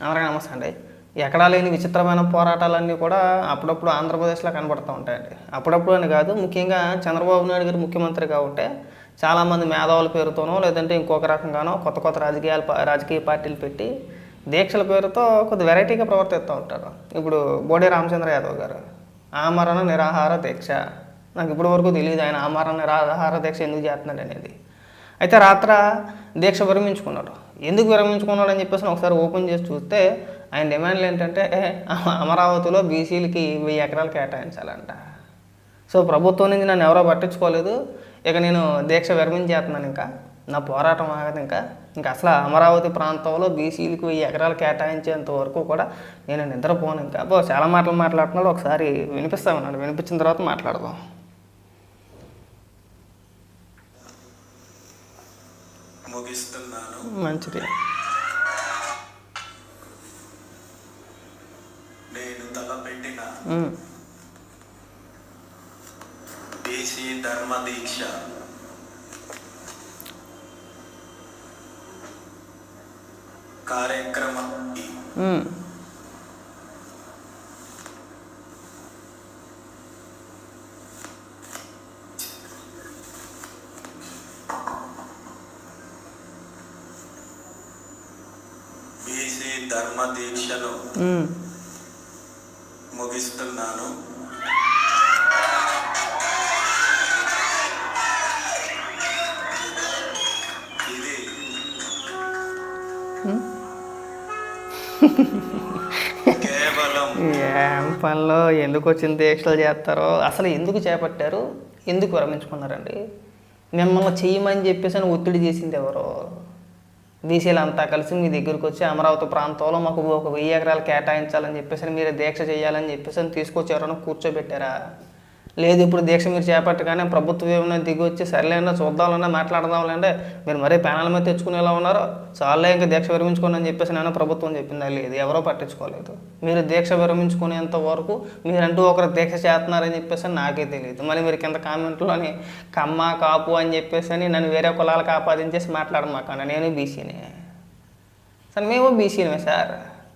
అందరికీ నమస్తే అండి. ఎక్కడా లేని విచిత్రమైన పోరాటాలన్నీ కూడా అప్పుడప్పుడు ఆంధ్రప్రదేశ్లో కనబడుతూ ఉంటాయండి. అప్పుడప్పుడు అని కాదు, ముఖ్యంగా చంద్రబాబు నాయుడు గారు ముఖ్యమంత్రిగా ఉంటే చాలామంది మేధావుల పేరుతోనో లేదంటే ఇంకొక రకంగానో కొత్త కొత్త రాజకీయ పార్టీలు పెట్టి దీక్షల పేరుతో కొద్ది వెరైటీగా ప్రవర్తిస్తూ ఉంటారు. ఇప్పుడు బోడే రామచంద్ర యాదవ్ గారు ఆమరణ నిరాహార దీక్ష, నాకు ఇప్పటి వరకు తెలియదు ఆయన ఆమరణ నిరాహార దీక్ష ఎందుకు చేస్తున్నాడు అనేది. అయితే రాత్ర దీక్ష విరమించుకున్నాడు. ఎందుకు విరమించుకున్నాడు అని చెప్పేసి ఒకసారి ఓపెన్ చేసి చూస్తే ఆయన డిమాండ్లు ఏంటంటే అమరావతిలో బీసీలకి 1000 ఎకరాలు కేటాయించాలంట. సో ప్రభుత్వం నుంచి నన్ను ఎవరో పట్టించుకోలేదు, ఇక నేను దీక్ష విరమించేస్తున్నాను, ఇంకా నా పోరాటం ఆగదు, ఇంకా అసలు అమరావతి ప్రాంతంలో బీసీలకి 1000 ఎకరాలు కేటాయించేంత వరకు కూడా నేను నిద్రపోను. ఇంకా చాలా మాటలు మాట్లాడుతున్నాడు. ఒకసారి వినిపిస్తామన్నాడు, వినిపించిన తర్వాత మాట్లాడదాం. ముగిస్తున్నాను. మంచిది. నేను తలపెట్టిన బీసీ ధర్మ దీక్ష కార్యక్రమానికి బీసీ ధర్మ దీక్షను ముగిస్తున్నాను. ఇది కేవలం ఏం పనిలో ఎందుకు వచ్చిన దీక్షలు చేస్తారో, అసలు ఎందుకు చేపట్టారు, ఎందుకు విరమించుకున్నారండి? మిమ్మల్ని చేయమని చెప్పేసి ఒత్తిడి చేసింది ఎవరో? బీసీలు అంతా కలిసి మీ దగ్గరికి వచ్చి అమరావతి ప్రాంతంలో మాకు 1000 ఎకరాలు కేటాయించాలని చెప్పేసి మీరు దీక్ష చేయాలని చెప్పేసి తీసుకొచ్చారని కూర్చోబెట్టారా? లేదు ఇప్పుడు దీక్ష మీరు చేపట్టగానే ప్రభుత్వం ఏమైనా దిగి వచ్చి సరేలేండి చూద్దామన్నా మాట్లాడదాంలేండి, మీరు మరీ ప్యానల్ మీద తెచ్చుకునేలా ఉన్నారో, చాలే ఇంకా దీక్ష విరమించుకోండి అని చెప్పేసి నేను ప్రభుత్వం చెప్పిందా? లేదు, ఎవరో పట్టించుకోలేదు. మీరు దీక్ష విరమించుకునేంత వరకు మీరంటూ ఒకరు దీక్ష చేస్తున్నారని చెప్పేసి నాకే తెలియదు. మళ్ళీ మీరు కింద కామెంట్లోని కమ్మ కాపు అని చెప్పేసి నన్ను వేరే కులాలకు ఆపాదించేసి మాట్లాడమాకండి. నేను బీసీనే సార్, మేము బీసీనే సార్.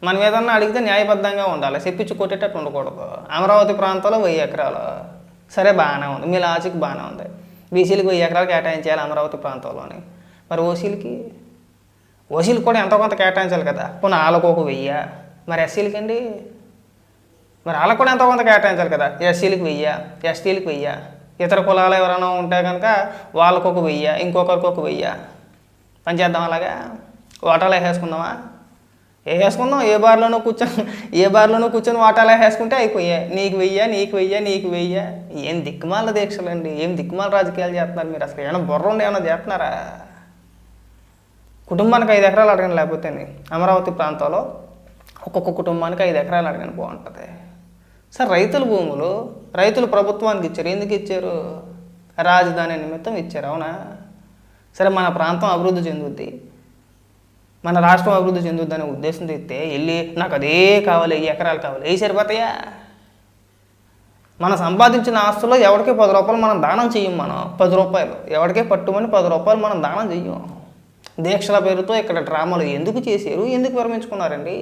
మనం ఏదన్నా అడిగితే న్యాయబద్ధంగా ఉండాలి, చెప్పించి కొట్టేటట్టు ఉండకూడదు. అమరావతి ప్రాంతంలో 1000 ఎకరాలు సరే బాగానే ఉంది, మీ లాజిక్ బాగానే ఉంది. బీసీలకు 1000 ఎకరాలు కేటాయించాలి అమరావతి ప్రాంతంలోని. మరి ఓసీలకు కూడా ఎంతో కొంత కేటాయించాలి కదా. పోనీ వాళ్ళకు 1000, మరి ఎస్సీలకి అండి, మరి వాళ్ళకు కూడా ఎంతో కొంత కేటాయించాలి కదా. ఎస్సీలకు 1000, ఎస్టీలకు 1000, ఇతర కులాలు ఎవరైనా ఉంటే కనుక వాళ్ళకు 1000, ఇంకొకరికి 1000 పనిచేద్దాం. అలాగా ఓటాలు వేసేసుకుందామా? వేసుకుందాం. ఏ బార్లోనూ కూర్చొని ఓటాలు వేసుకుంటే అయిపోయాయి. నీకు 1000, నీకు 1000, నీకు 1000. ఏం దిక్కుమాల దీక్షలండి, ఏం దిక్కుమాల రాజకీయాలు చేస్తున్నారు మీరు? అసలు ఏమైనా బుర్ర ఉండి ఏమైనా చేస్తున్నారా? కుటుంబానికి 5 ఎకరాలు అడగండి, లేకపోతే అమరావతి ప్రాంతంలో ఒక్కొక్క కుటుంబానికి 5 ఎకరాలు అడగండి, బాగుంటుంది సార్. రైతుల భూములు రైతులు ప్రభుత్వానికి ఇచ్చారు. ఎందుకు ఇచ్చారు? రాజధాని నిమిత్తం ఇచ్చారు, అవునా? సరే, మన ప్రాంతం అభివృద్ధి చెందుద్ది, మన రాష్ట్రం అభివృద్ధి చెందుద్దనే ఉద్దేశంతో ఇస్తే వెళ్ళి నాకు అదే కావాలి, 1000 ఎకరాలు కావాలి, ఏ సరిపోతాయా? మనం సంపాదించిన ఆస్తుల్లో ఎవరికే 10 రూపాయలు మనం దానం చెయ్యం. మనం 10 రూపాయలు ఎవరికే పట్టుమని 10 రూపాయలు మనం దానం చెయ్యం. దీక్షల పేరుతో ఇక్కడ డ్రామాలు ఎందుకు చేశారు, ఎందుకు విరమించుకున్నారండి?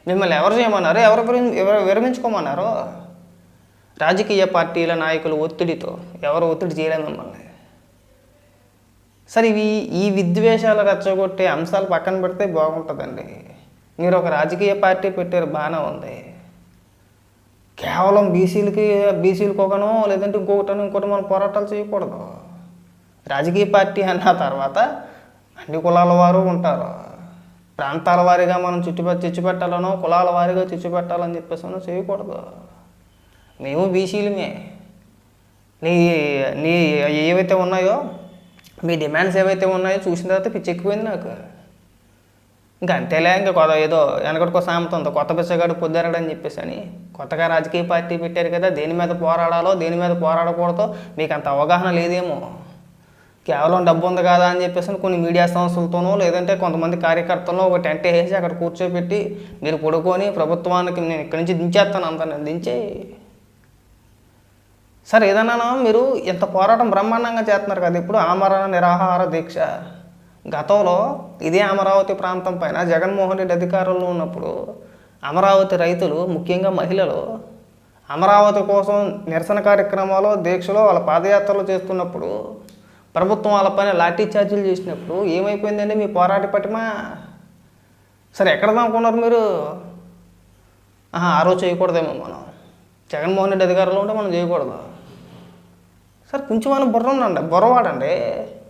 మిమ్మల్ని ఎవరు చేయమన్నారు, ఎవరు విరమించుకోమన్నారు? రాజకీయ పార్టీల నాయకుల ఒత్తిడితో ఎవరు ఒత్తిడి చేయలేదు మిమ్మల్ని. సరే, ఈ విద్వేషాలు రెచ్చగొట్టే అంశాలు పక్కన పెడితే బాగుంటుందండి. మీరు ఒక రాజకీయ పార్టీ పెట్టారు, బాగానే ఉంది. కేవలం బీసీలకు ఒకనో లేదంటే ఇంకోటి మనం పోరాటాలు చేయకూడదు. రాజకీయ పార్టీ అన్న తర్వాత అన్ని కులాల వారు ఉంటారు. ప్రాంతాల వారీగా మనం చిచ్చుపెట్టాలనో కులాల వారీగా చిచ్చుపెట్టాలని చెప్పేసి చేయకూడదు. మేము బీసీలమే. నీ ఏవైతే ఉన్నాయో, మీ డిమాండ్స్ ఏవైతే ఉన్నాయో చూసిన తర్వాత పిచ్చెక్కిపోయింది నాకు. ఇంకా అంతేలే, ఇంకా ఏదో వెనకటికో సామెత ఉంది, కొత్త పిచ్చగాడు పొద్దారడని చెప్పేసి అని. కొత్తగా రాజకీయ పార్టీ పెట్టారు కదా, దేని మీద పోరాడాలో దేని మీద పోరాడకూడదో మీకు అంత అవగాహన లేదేమో. కేవలం డబ్బు ఉంది కదా అని చెప్పేసి కొన్ని మీడియా సంస్థలతోనో లేదంటే కొంతమంది కార్యకర్తలను ఒక టెంట్ వేసి అక్కడ కూర్చోబెట్టి మీరు పడుకొని ప్రభుత్వానికి నేను ఇక్కడి నుంచి దించేస్తాను అంతా, నేను దించే సార్ ఏదన్నా మీరు ఎంత పోరాటం బ్రహ్మాండంగా చేస్తున్నారు కదా. ఇప్పుడు ఆమరణ నిరాహార దీక్ష గతంలో ఇదే అమరావతి ప్రాంతం పైన జగన్మోహన్ రెడ్డి అధికారంలో ఉన్నప్పుడు అమరావతి రైతులు, ముఖ్యంగా మహిళలు అమరావతి కోసం నిరసన కార్యక్రమాలు, దీక్షలు, వాళ్ళ పాదయాత్రలు చేస్తున్నప్పుడు ప్రభుత్వం వాళ్ళపైన లాఠీ చార్జీలు చేసినప్పుడు ఏమైపోయిందండి మీ పోరాట పటిమ? సరే ఎక్కడ అనుకున్నారు మీరు? ఆ రోజు చేయకూడదేమో మనం, జగన్మోహన్ రెడ్డి అధికారంలో ఉంటే మనం చేయకూడదు. సార్ కొంచెం మనం బుర్ర వాడండి.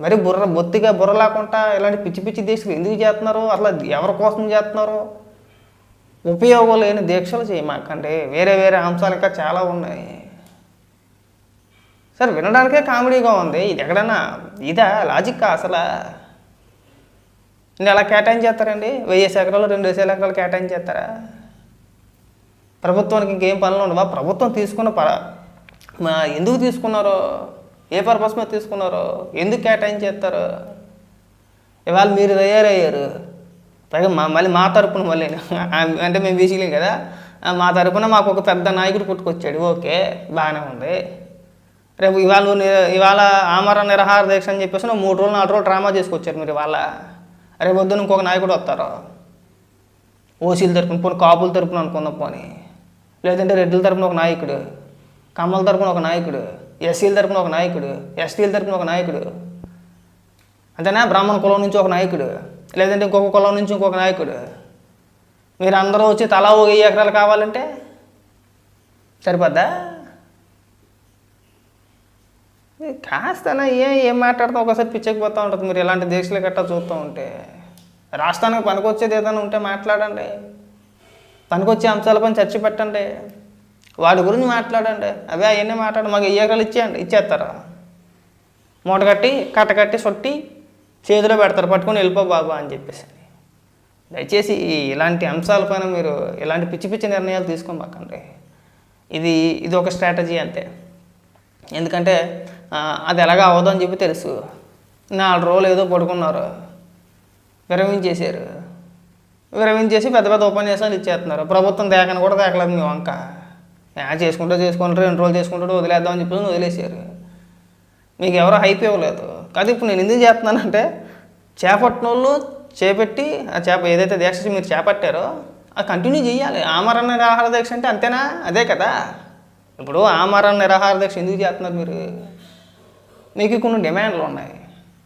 మరి బొత్తిగా బుర్ర లేకుండా ఇలాంటి పిచ్చి పిచ్చి దీక్షలు ఎందుకు చేస్తున్నారు? అట్లా ఎవరి కోసం చేస్తున్నారు? ఉపయోగం లేని దీక్షలు చేయమాకండి. వేరే వేరే అంశాలు ఇంకా చాలా ఉన్నాయి. సార్ వినడానికే కామెడీగా ఉంది. ఇది ఎక్కడన్నా ఇదా లాజిక్కా అసలు? నేను ఎలా కేటాయించేస్తారండి? 1000 ఎకరాలు 2000 ఎకరాలు కేటాయించేస్తారా? ప్రభుత్వానికి ఇంకేం పనులు ఉండవా? ప్రభుత్వం తీసుకున్న ఎందుకు తీసుకున్నారో, ఏ పర్పస్ మీద తీసుకున్నారో, ఎందుకు కేటాయించేస్తారు? ఇవాళ మీరు తయారయ్యారు, పైగా మళ్ళీ మా తరపున మళ్ళీ అంటే మేము బీసీలేం కదా, మా తరపున మాకు ఒక పెద్ద నాయకుడు పుట్టుకొచ్చాడు. ఓకే, బాగానే ఉంది. రేపు ఇవాళ ఆమరణ నిరాహార దీక్ష అని చెప్పేసి 3 రోజులు 4 రోజులు డ్రామా చేసుకొచ్చారు మీరు. ఇవాళ రేపు పొద్దున ఇంకొక నాయకుడు వస్తారు, ఓసీల తరపున, పోనీ కాపుల తరపున అనుకుందాం, పోనీ లేదంటే రెడ్డిల తరపున ఒక నాయకుడు, కమ్మల తరపున ఒక నాయకుడు, ఎస్సీల తరపున ఒక నాయకుడు, ఎస్టీల తరపున ఒక నాయకుడు, అంతేనా? బ్రాహ్మణ కులం నుంచి ఒక నాయకుడు, లేదంటే ఇంకొక కులం నుంచి ఇంకొక నాయకుడు. మీరు అందరూ వచ్చి తలా 1000 ఎకరాలు కావాలంటే సరిపోద్దా? కాస్తనా ఏం మాట్లాడుతాం, ఒకసారి పిచ్చకపోతూ ఉంటుంది మీరు ఇలాంటి దీక్షలు గట్టా చూస్తూ ఉంటే. రాష్ట్రానికి పనికొచ్చేది ఏదైనా ఉంటే మాట్లాడండి, పనికొచ్చే అంశాలపైన చర్చ పెట్టండి, వాటి గురించి మాట్లాడండి. అవే అవన్నీ మాట్లాడి మాకు 1000 ఎకరాలు ఇచ్చేస్తారా? మూట కట్టి కట్టకట్టి సొట్టి చేతిలో పెడతారు, పట్టుకొని వెళ్ళిపో బాబా అని చెప్పేసి. దయచేసి ఇలాంటి అంశాలపైన మీరు ఇలాంటి పిచ్చి పిచ్చి నిర్ణయాలు తీసుకోమాకండి. ఇది ఒక స్ట్రాటజీ అంతే. ఎందుకంటే అది ఎలాగా అవ్వదు అని చెప్పి తెలుసు. 4 రోజులు ఏదో పడుకున్నారు, విరమించేసి పెద్ద పెద్ద ఉపన్యాసాలు ఇచ్చేస్తున్నారు. ప్రభుత్వం దేకని కూడా దేకలేదు మీ వంక. చేసుకుంటూ 2 రోజులు చేసుకుంటూ వదిలేద్దామని చెప్పి వదిలేసారు. మీకు ఎవరో హైప్ ఇవ్వలేదు. కాదు ఇప్పుడు నేను ఎందుకు చేస్తున్నానంటే, చేపట్టిన వాళ్ళు చేపట్టి ఏదైతే దీక్ష మీరు చేపట్టారో అది కంటిన్యూ చేయాలి. ఆమరణ నిరాహార దీక్ష అంటే అంతేనా? అదే కదా. ఇప్పుడు ఆమరణ నిరాహార దీక్ష ఎందుకు చేస్తున్నారు మీరు? మీకు కొన్ని డిమాండ్లు ఉన్నాయి,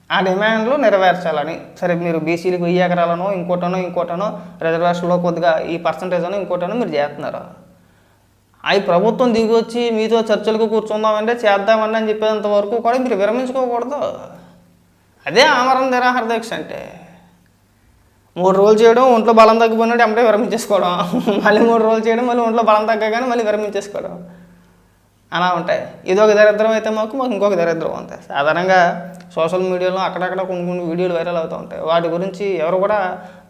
ఆ డిమాండ్లు నెరవేర్చాలని. సరే మీరు బీసీలకు 1000 ఎకరాలనో ఇంకోటనో రిజర్వేషన్లో కొద్దిగా ఈ పర్సంటేజ్ అనో ఇంకోటనో మీరు చేస్తున్నారు. అవి ప్రభుత్వం దిగి వచ్చి మీతో చర్చలకు కూర్చుందామంటే చేద్దామండి అని చెప్పేంత వరకు కూడా మీరు విరమించుకోకూడదు. అదే ఆమరణ నిరాహార దీక్ష అంటే. 3 రోజులు చేయడం, ఒంట్లో బలం తగ్గిపోయినట్టు ఎమ్మటే విరమించేసుకోవడం, మళ్ళీ 3 రోజులు చేయడం, మళ్ళీ ఒంట్లో బలం తగ్గగానే మళ్ళీ విరమించేసుకోవడం, అలా ఉంటాయి. ఇదొక దరిద్రం అయితే మాకు ఇంకొక దరిద్రం అంతే. సాధారణంగా సోషల్ మీడియాలో అక్కడక్కడ కొన్ని వీడియోలు వైరల్ అవుతూ ఉంటాయి, వాటి గురించి ఎవరు కూడా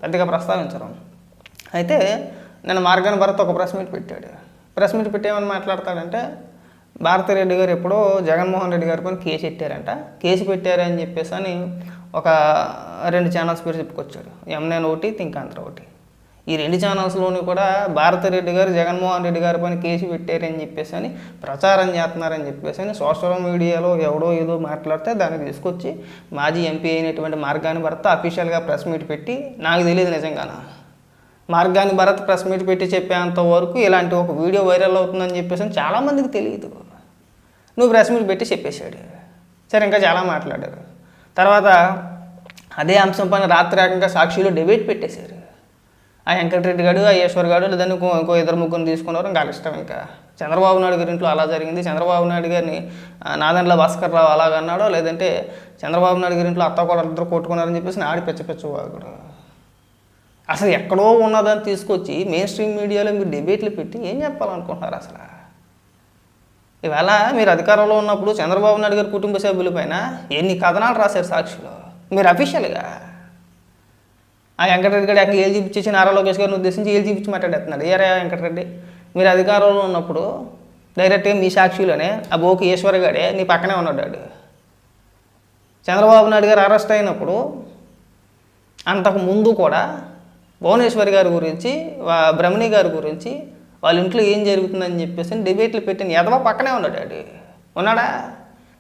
పెద్దగా ప్రస్తావించరు. అయితే నేను మార్గాని భరత్ ఒక ప్రెస్ మీట్ పెట్టాడు. ప్రెస్ మీట్ పెట్టి ఏమని మాట్లాడతాడంటే, భారతిరెడ్డి గారు ఎప్పుడో జగన్మోహన్ రెడ్డి గారి పైన కేసు పెట్టారంట, కేసు పెట్టారని చెప్పేసి అని ఒక 2 ఛానల్స్ పేరు చెప్పుకొచ్చాడు. M9 ఒకటి, థింకాంధ్ర ఒకటి. ఈ 2 ఛానల్స్లోని కూడా భారతిరెడ్డి గారు జగన్మోహన్ రెడ్డి గారి పైన కేసు పెట్టారని చెప్పేసి అని ప్రచారం చేస్తున్నారని చెప్పేసి అని సోషల్ మీడియాలో ఎవడో ఏదో మాట్లాడితే దాన్ని తీసుకొచ్చి మాజీ ఎంపీ అయినటువంటి మార్గాని భరత్ అఫీషియల్గా ప్రెస్ మీట్ పెట్టి, నాకు తెలియదు నిజంగానా, మార్గాని భరత్ ప్రెస్ మీట్ పెట్టి చెప్పేంత వరకు ఇలాంటి ఒక వీడియో వైరల్ అవుతుందని చెప్పేసి చాలామందికి తెలియదు. నువ్వు ప్రెస్ మీట్ పెట్టి చెప్పేశాడు. సరే, ఇంకా చాలా మాట్లాడారు. తర్వాత అదే అంశం పైన రాత్రి ఏకంగా సాక్షిలో డిబేట్ పెట్టేశారు. ఆ వెంకటరెడ్డి గారు, ఆ ఈశ్వర్ గారు, లేదని ఇంకో 2-3 తీసుకున్నారు. ఇంకా ఇష్టం. ఇంకా చంద్రబాబు నాయుడు గారి ఇంట్లో అలా జరిగింది, చంద్రబాబు నాయుడు గారిని నాదెండ్ల భాస్కర్ రావు అలాగన్నాడో, లేదంటే చంద్రబాబు నాయుడు గారి ఇంట్లో అత్తకోడలిద్దరు కొట్టుకున్నారని చెప్పేసి ఆడి పెచ్చవాగుడు. అసలు ఎక్కడో ఉన్నదని తీసుకొచ్చి మెయిన్ స్ట్రీమ్ మీడియాలో మీరు డిబేట్లు పెట్టి ఏం చెప్పాలనుకుంటున్నారు అసలు? ఇవాళ మీరు అధికారంలో ఉన్నప్పుడు చంద్రబాబు నాయుడు గారి కుటుంబ సభ్యుల పైన ఎన్ని కథనాలు రాశారు సాక్షిలో మీరు అఫీషియల్గా. ఆ వెంకటరెడ్డి గారు ఏళ్ళు చూపించేసి నారా లోకేష్ గారిని ఉద్దేశించి ఏళ్ళు చూపించి మాట్లాడేస్తున్నాడు. ఏరా వెంకటరెడ్డి, మీరు అధికారంలో ఉన్నప్పుడు డైరెక్ట్గా మీ సాక్షిలోనే ఆ బోకి ఈశ్వర్ గారే నీ పక్కనే ఉన్నాడు. చంద్రబాబు నాయుడు గారు అరెస్ట్ అయినప్పుడు అంతకు ముందు కూడా భువనేశ్వరి గారి గురించి, బ్రహ్మణి గారి గురించి, వాళ్ళ ఇంట్లో ఏం జరుగుతుందని చెప్పేసి డిబేట్లు పెట్టిన ఎదవ పక్కనే ఉన్నాడా?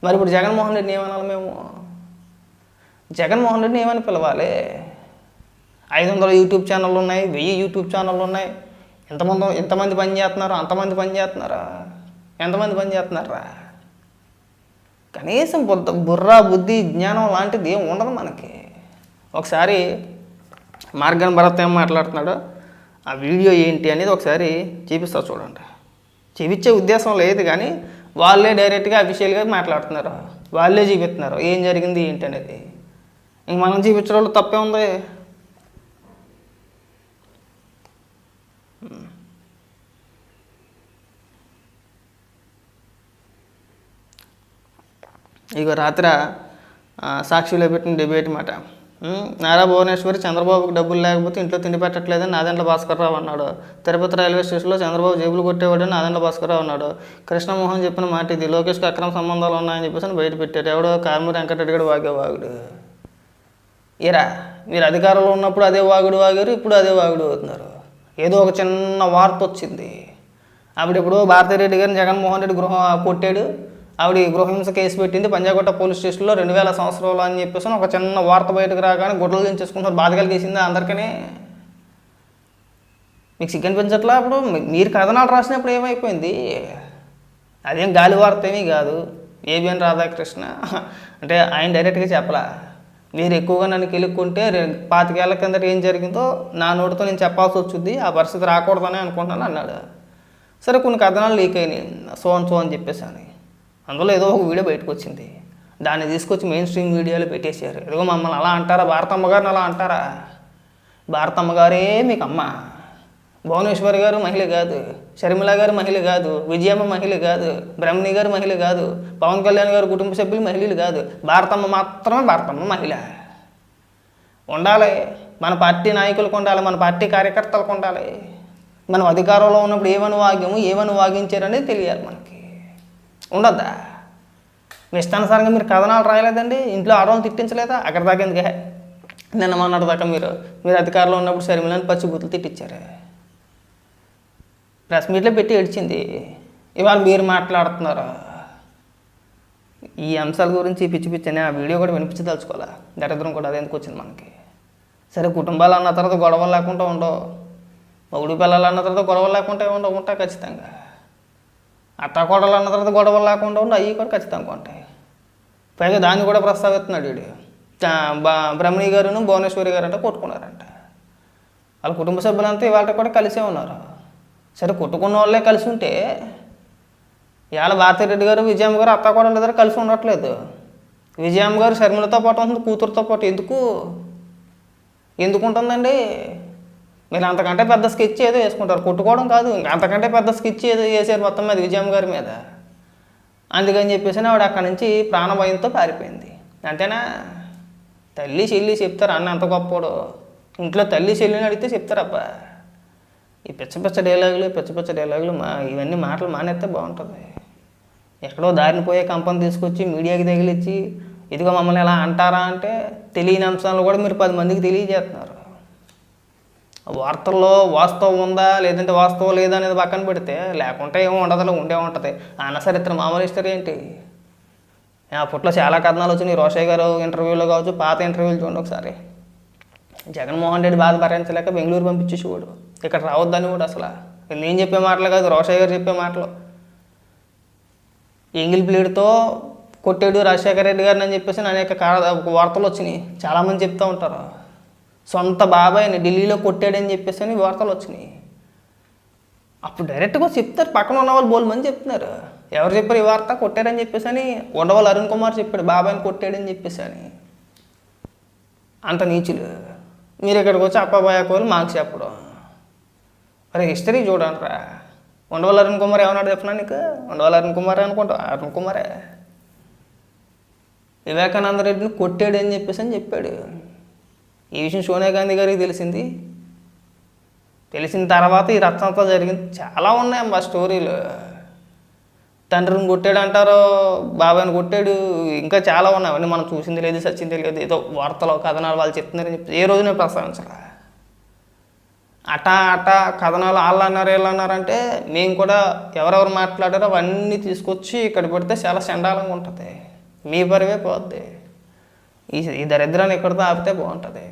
మరి ఇప్పుడు జగన్మోహన్ రెడ్డిని ఏమనాలి మేము? జగన్మోహన్ రెడ్డిని ఏమని పిలవాలి? 500 యూట్యూబ్ ఛానళ్ళు ఉన్నాయి, 1000 యూట్యూబ్ ఛానళ్ళు ఉన్నాయి. ఎంతమంది పని చేస్తున్నారు? అంతమంది పని చేస్తున్నారా? ఎంతమంది పని చేస్తున్నారా? కనీసం బుర్ర బుద్ధి జ్ఞానం లాంటిది ఏం ఉండదు మనకి. ఒకసారి మార్గన్ భరత్ ఏం మాట్లాడుతున్నాడో ఆ వీడియో ఏంటి అనేది ఒకసారి చూపిస్తా చూడండి. చూపించే ఉద్దేశం లేదు, కానీ వాళ్ళే డైరెక్ట్గా అఫీషియల్గా మాట్లాడుతున్నారు, వాళ్ళే చూపిస్తున్నారు ఏం జరిగింది ఏంటి అనేది. ఇంక మనం చూపించడం వాళ్ళు తప్పే ఉంది. ఇక రాత్రి సాక్షిలో పెట్టిన డిబేట్ మాట. నారా భువనేశ్వరి చంద్రబాబుకి డబ్బులు లేకపోతే ఇంట్లో తిండి పెట్టట్లేదని నాదెండ్ల భాస్కర్రావు అన్నాడు. తిరుపతి రైల్వే స్టేషన్లో చంద్రబాబు జేబులు కొట్టేవాడని నాదెండ్ల భాస్కర్రావు అన్నాడు. కృష్ణమోహన్ చెప్పిన మాట ఇది. లోకేష్కి అక్రమ సంబంధాలు ఉన్నాయని చెప్పేసి బయట పెట్టారు. ఎవడో కామూరి వెంకటరెడ్డి గడు వాగుడు. ఇరా మీరు అధికారంలో ఉన్నప్పుడు అదే వాగారు, ఇప్పుడు అదే వాగుడు అవుతున్నారు. ఏదో ఒక చిన్న వార్త వచ్చింది, అప్పుడెప్పుడు భారతిరెడ్డి గారిని జగన్మోహన్ రెడ్డి గృహం కొట్టాడు, ఆవిడ గృహహింస కేసు పెట్టింది పంజాగుట్ట పోలీస్ స్టేషన్లో 2000 సంవత్సరాలు అని చెప్పేసి ఒక చిన్న వార్త బయటకు రాగానే గుడ్డలు దించేసుకుంటారు. బాధ కలిగేసింది అందరికీ. మీకు సిగ్గనిపించట్లా? అప్పుడు మీరు కథనాలు రాసినప్పుడు ఏమైపోయింది? అదేం గాలి వార్త ఏమీ కాదు. ఏబిఎన్ రాధాకృష్ణ అంటే ఆయన డైరెక్ట్గా చెప్పలా, మీరు ఎక్కువగా నన్ను కెలుక్కుంటే 25 ఏళ్ల కిందట ఏం జరిగిందో నా నోటితో నేను చెప్పాల్సి వచ్చింది, ఆ పరిస్థితి రాకూడదని అనుకుంటున్నాను అన్నాడు. సరే కొన్ని కథనాలు లీక్ అయినాయి, సో అని చెప్పేసి అని. అందులో ఏదో ఒక వీడియో బయటకు వచ్చింది, దాన్ని తీసుకొచ్చి మెయిన్ స్ట్రీమ్ మీడియాలో పెట్టేశారు. ఏదో మమ్మల్ని అలా అంటారా? భారతమ్మ గారిని అలా అంటారా? భారతమ్మ గారే మీకు అమ్మ. భువనేశ్వరి గారు మహిళ కాదు, షర్మిల గారు మహిళ కాదు, విజయమ్మ మహిళ కాదు, బ్రహ్మణి గారు మహిళ కాదు, పవన్ కళ్యాణ్ గారు కుటుంబ సభ్యులు మహిళలు కాదు, భారతమ్మ మాత్రమే భారతమ్మ మహిళ. ఉండాలి, మన పార్టీ నాయకులకు ఉండాలి, మన పార్టీ కార్యకర్తలకు ఉండాలి. మనం అధికారంలో ఉన్నప్పుడు ఏమని వాగాము, ఏమని వాగించారనేది తెలియాలి మనకి. ఉండద్దా? మీ ఇష్టానుసారంగా మీరు కథనాలు రాయలేదండి, ఇంట్లో ఆడవాళ్ళని తిట్టించలేదా? అక్కడ దాకా ఎందుకే నిన్న మొన్నటి దాకా మీరు అధికారంలో ఉన్నప్పుడు షర్మిలని పచ్చిబూతులు తిట్టించారు, ప్రెస్ మీట్లో పెట్టి ఏడ్చింది. ఇవాళ మీరు మాట్లాడుతున్నారు ఈ అంశాల గురించి పిచ్చి పిచ్చని. ఆ వీడియో కూడా వినిపించదలుచుకోవాలా, దరిద్రం కూడా అదే ఎందుకు వచ్చింది మనకి. సరే కుటుంబాలు అన్న తర్వాత గొడవలు లేకుండా ఉండవు, మొగుడు పిల్లలు అన్న తర్వాత గొడవలు లేకుండా ఉంటాయి ఖచ్చితంగా. అత్తాకోడలు అన్న తర్వాత గొడవలు లేకుండా ఉండి అవి కూడా ఖచ్చితంగా ఉంటాయి. పైగా దాన్ని కూడా ప్రస్తావిస్తున్నాడు వీడు. బ్రహ్మణి గారును భువనేశ్వరి గారు అంటే కొట్టుకున్నారంట. వాళ్ళ కుటుంబ సభ్యులంతా ఇవాళ కూడా కలిసే ఉన్నారు. సరే కొట్టుకున్న వాళ్ళే కలిసి ఉంటే ఇవాళ భారతిరెడ్డి గారు విజయమ్మ గారు అత్తాకోడల దగ్గర కలిసి ఉండట్లేదు. విజయమ్మ గారు షర్మిలతో పాటు ఉంటుంది, కూతురుతో పాటు. ఎందుకు ఉంటుందండి? మీరు అంతకంటే పెద్ద స్కెచ్ ఏదో వేసుకుంటారు, కొట్టుకోవడం కాదు, అంతకంటే పెద్ద స్కెచ్ ఏదో వేసారు మొత్తం మీద విజయమ్మ గారి మీద. అందుకని చెప్పేసి ఆవిడ అక్కడి నుంచి ప్రాణభయంతో పారిపోయింది. అంతేనా? తల్లి చెల్లి చెప్తారు అన్న అంత గొప్పడు. ఇంట్లో తల్లి చెల్లిని అడిగితే చెప్తారబ్బా. ఈ పిచ్చ డైలాగులు ఇవన్నీ మాటలు మానేస్తే బాగుంటుంది. ఎక్కడో దారిని పోయే కంపెనీ తీసుకొచ్చి మీడియాకి తగిలిచ్చి ఇదిగో మమ్మల్ని ఎలా అంటారా అంటే తెలియని అంశాలను కూడా మీరు 10 మందికి తెలియజేస్తున్నారు. వార్తల్లో వాస్తవం ఉందా లేదంటే వాస్తవం లేదా అనేది పక్కన పెడితే లేకుంటే ఏమో ఉండదు, ఉండే ఉంటుంది. అనసరిత్ర మామూలు హిస్టరీ ఏంటి? అప్పట్లో చాలా కథనాలు వచ్చినాయి. రోషయ్య గారు ఇంటర్వ్యూలో కావచ్చు, పాత ఇంటర్వ్యూలు చూడండి ఒకసారి. జగన్మోహన్ రెడ్డి బాధ భరించలేక బెంగళూరు పంపించేసేవాడు, ఇక్కడ రావద్దని కూడా. అసలు నేను చెప్పే మాటలు కాదు, రోషయ్య గారు చెప్పే మాటలు. ఎంగిల్ ప్లేడ్తో కొట్టాడు రాజశేఖర రెడ్డి గారిని అని చెప్పేసి అనేక వార్తలు వచ్చినాయి. చాలామంది చెప్తూ ఉంటారు సొంత బాబాయ్ని ఢిల్లీలో కొట్టాడని చెప్పేసి అని వార్తలు వచ్చినాయి. అప్పుడు డైరెక్ట్గా చెప్తారు, పక్కన ఉన్న వాళ్ళు బోల్ మంది చెప్తున్నారు. ఎవరు చెప్పారు ఈ వార్త? కొట్టాడని చెప్పేసి అని ఉండవల్లి అరుణ్ కుమార్ చెప్పాడు, బాబాయ్ని కొట్టాడని చెప్పేసి అని. అంత నీచులు. మీరు ఇక్కడికి వచ్చి అప్పాబాయాకోలు మాకు చెప్పడం. మరి హిస్టరీ చూడండి రా. ఉండవల్లి అరుణ్ కుమార్ ఏమన్నాడు చెప్పినా నీకు? ఉండవల్లి అరుణ్ కుమారే అనుకుంటా, అరుణ్ కుమారే వివేకానంద రెడ్డిని కొట్టాడు అని చెప్పేసి అని చెప్పాడు. ఈ విషయం సోనియా గాంధీ గారికి తెలిసింది. తెలిసిన తర్వాత ఈ రచ్చంతా జరిగింది. చాలా ఉన్నాయి ఆ స్టోరీలు. తండ్రిని కొట్టాడు అంటారు, బాబాయ్ని కొట్టాడు, ఇంకా చాలా ఉన్నాయి. అవన్నీ మనం చూసింది లేదు, సచ్చింది లేదు, ఏదో వార్తలు కథనాలు వాళ్ళు చెప్తున్నారని చెప్పి ఏ రోజు నేను ప్రస్తావించరా. అటా కథనాలు వాళ్ళు అన్నారు వీళ్ళు అన్నారంటే మేము కూడా ఎవరెవరు మాట్లాడారో అవన్నీ తీసుకొచ్చి ఇక్కడ పెడితే చాలా చండాలంగా ఉంటుంది. మీ పరివే పోద్ది. ఈ దరిద్రాన్ని ఎక్కడితో ఆపితే బాగుంటుంది.